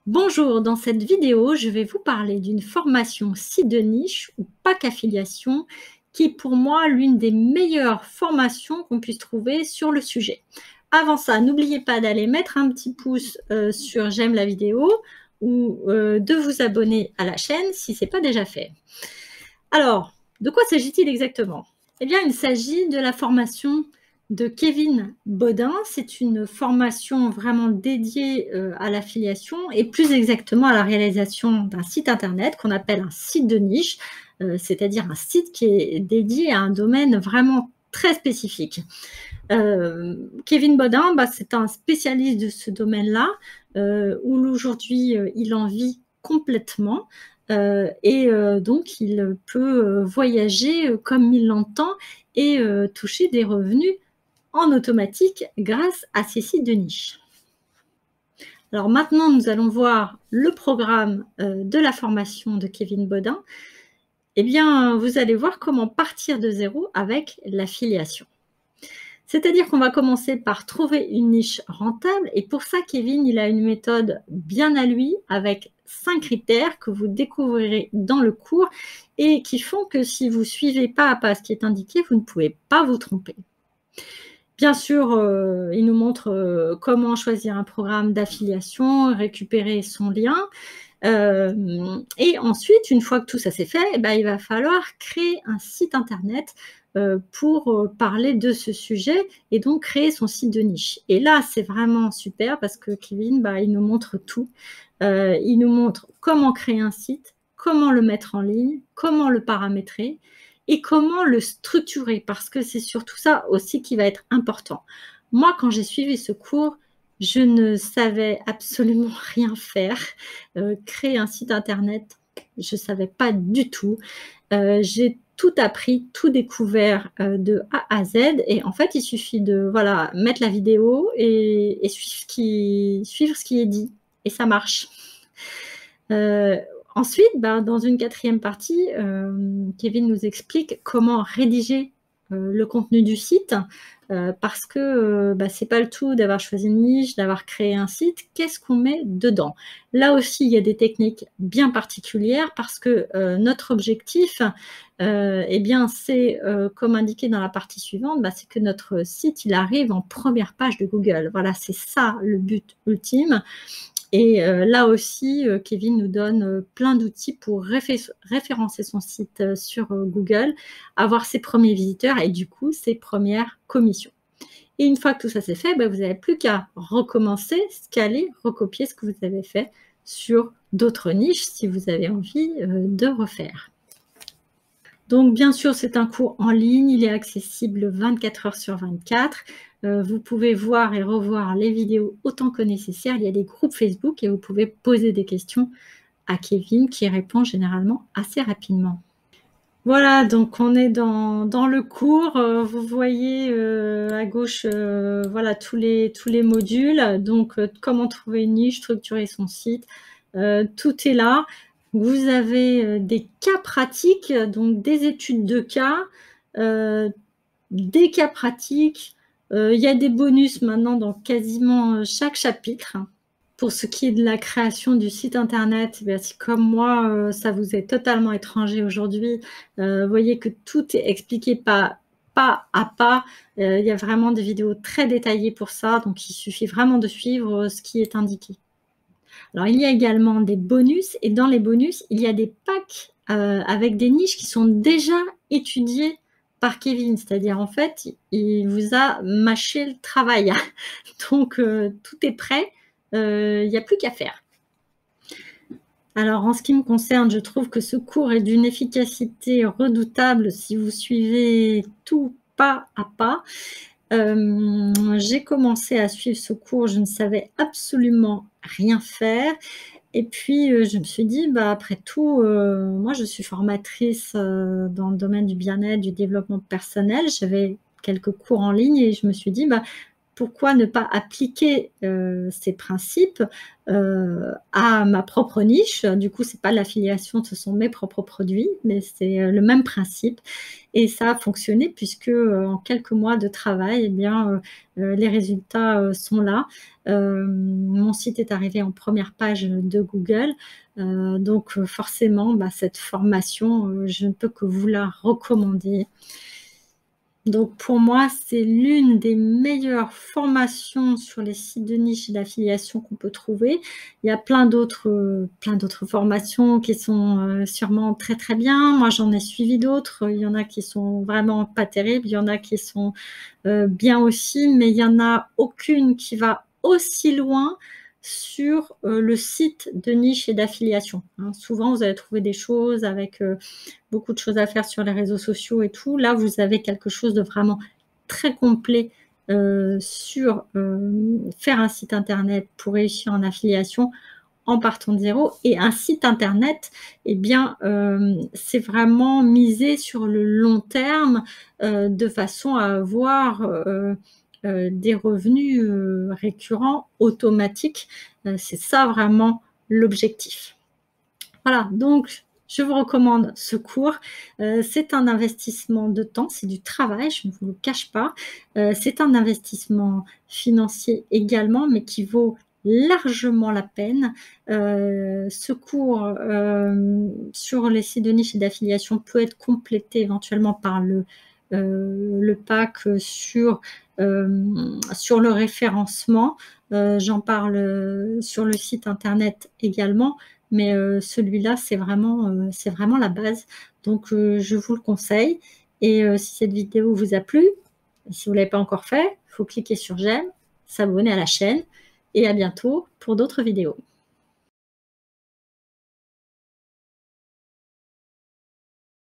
Bonjour, dans cette vidéo, je vais vous parler d'une formation site de niche ou pack affiliation qui est pour moi l'une des meilleures formations qu'on puisse trouver sur le sujet. Avant ça, n'oubliez pas d'aller mettre un petit pouce sur j'aime la vidéo ou de vous abonner à la chaîne si ce n'est pas déjà fait. Alors, de quoi s'agit-il exactement? Eh bien, il s'agit de la formation de Kevin Bodin. C'est une formation vraiment dédiée à l'affiliation et plus exactement à la réalisation d'un site internet qu'on appelle un site de niche, c'est-à-dire un site qui est dédié à un domaine vraiment très spécifique. Kevin Bodin, c'est un spécialiste de ce domaine-là, où aujourd'hui il en vit complètement. Donc, il peut voyager comme il l'entend et toucher des revenus en automatique grâce à ces sites de niche. Alors maintenant, nous allons voir le programme de la formation de Kevin Bodin. Eh bien, vous allez voir comment partir de zéro avec l'affiliation. C'est-à-dire qu'on va commencer par trouver une niche rentable et pour ça, Kevin, il a une méthode bien à lui avec 5 critères que vous découvrirez dans le cours et qui font que si vous suivez pas à pas ce qui est indiqué, vous ne pouvez pas vous tromper. Bien sûr, il nous montre comment choisir un programme d'affiliation, récupérer son lien. Et ensuite, une fois que tout ça c'est fait, il va falloir créer un site internet pour parler de ce sujet et donc créer son site de niche. Et là, c'est vraiment super parce que Kevin, il nous montre tout. Il nous montre comment créer un site, comment le mettre en ligne, comment le paramétrer et comment le structurer parce que c'est surtout ça aussi qui va être important. Moi, quand j'ai suivi ce cours, je ne savais absolument rien faire. Créer un site internet, je ne savais pas du tout. J'ai tout appris, tout découvert de A à Z. Et en fait, il suffit de mettre la vidéo et suivre ce qui est dit. Et ça marche. Ensuite, dans une 4e partie, Kevin nous explique comment rédiger le contenu du site parce que c'est pas le tout d'avoir choisi une niche, d'avoir créé un site. Qu'est-ce qu'on met dedans? Là aussi, il y a des techniques bien particulières parce que notre objectif, c'est comme indiqué dans la partie suivante, c'est que notre site il arrive en première page de Google. Voilà, c'est ça le but ultime. Et là aussi, Kevin nous donne plein d'outils pour référencer son site sur Google, avoir ses premiers visiteurs et du coup, ses premières commissions. Et une fois que tout ça c'est fait, vous n'avez plus qu'à recommencer, scaler, recopier ce que vous avez fait sur d'autres niches si vous avez envie de refaire. Donc, bien sûr, c'est un cours en ligne, il est accessible 24 heures sur 24. Vous pouvez voir et revoir les vidéos autant que nécessaire. Il y a des groupes Facebook et vous pouvez poser des questions à Kevin qui répond généralement assez rapidement. Voilà, donc on est dans le cours. Vous voyez à gauche tous les modules. Donc, comment trouver une niche, structurer son site. Tout est là. Vous avez des cas pratiques, donc des études de cas, des cas pratiques. Il y a des bonus maintenant dans quasiment chaque chapitre. Pour ce qui est de la création du site internet, si comme moi, ça vous est totalement étranger aujourd'hui, vous voyez que tout est expliqué pas à pas. Il y a vraiment des vidéos très détaillées pour ça, donc il suffit vraiment de suivre ce qui est indiqué. Alors, il y a également des bonus et dans les bonus, il y a des packs avec des niches qui sont déjà étudiées par Kevin. C'est-à-dire, en fait, il vous a mâché le travail. Donc, tout est prêt. Il n'y a plus qu'à faire. Alors, en ce qui me concerne, je trouve que ce cours est d'une efficacité redoutable si vous suivez tout pas à pas. J'ai commencé à suivre ce cours, je ne savais absolument rien faire. Et puis, je me suis dit, après tout, moi, je suis formatrice dans le domaine du bien-être, du développement personnel. J'avais quelques cours en ligne et je me suis dit, pourquoi ne pas appliquer ces principes à ma propre niche? Du coup, c'est pas l'affiliation, ce sont mes propres produits, mais c'est le même principe et ça a fonctionné puisque, en quelques mois de travail, eh bien, les résultats, sont là. Mon site est arrivé en première page de Google, donc forcément, bah, cette formation, je ne peux que vous la recommander. Donc pour moi, c'est l'une des meilleures formations sur les sites de niche et d'affiliation qu'on peut trouver. Il y a plein d'autres formations qui sont, sûrement très, très bien. Moi, j'en ai suivi d'autres. Il y en a qui sont vraiment pas terribles, il y en a qui sont, bien aussi, mais il y en a aucune qui va aussi loin sur, le site de niche et d'affiliation, hein. Souvent, vous allez trouver des choses avec, beaucoup de choses à faire sur les réseaux sociaux et tout. Là, vous avez quelque chose de vraiment très complet, sur, faire un site internet pour réussir en affiliation en partant de zéro et un site internet, eh bien, c'est vraiment miser sur le long terme, de façon à avoir, des revenus, récurrents automatiques. C'est ça vraiment l'objectif. Voilà, donc je vous recommande ce cours. C'est un investissement de temps, c'est du travail, je ne vous le cache pas. C'est un investissement financier également, mais qui vaut largement la peine. Ce cours, sur les sites de niche et d'affiliation peut être complété éventuellement par le pack, sur le référencement. J'en parle, sur le site internet également. Mais celui-là, c'est vraiment la base. Donc je vous le conseille et si cette vidéo vous a plu, si vous ne l'avez pas encore fait, il faut cliquer sur j'aime, s'abonner à la chaîne et à bientôt pour d'autres vidéos.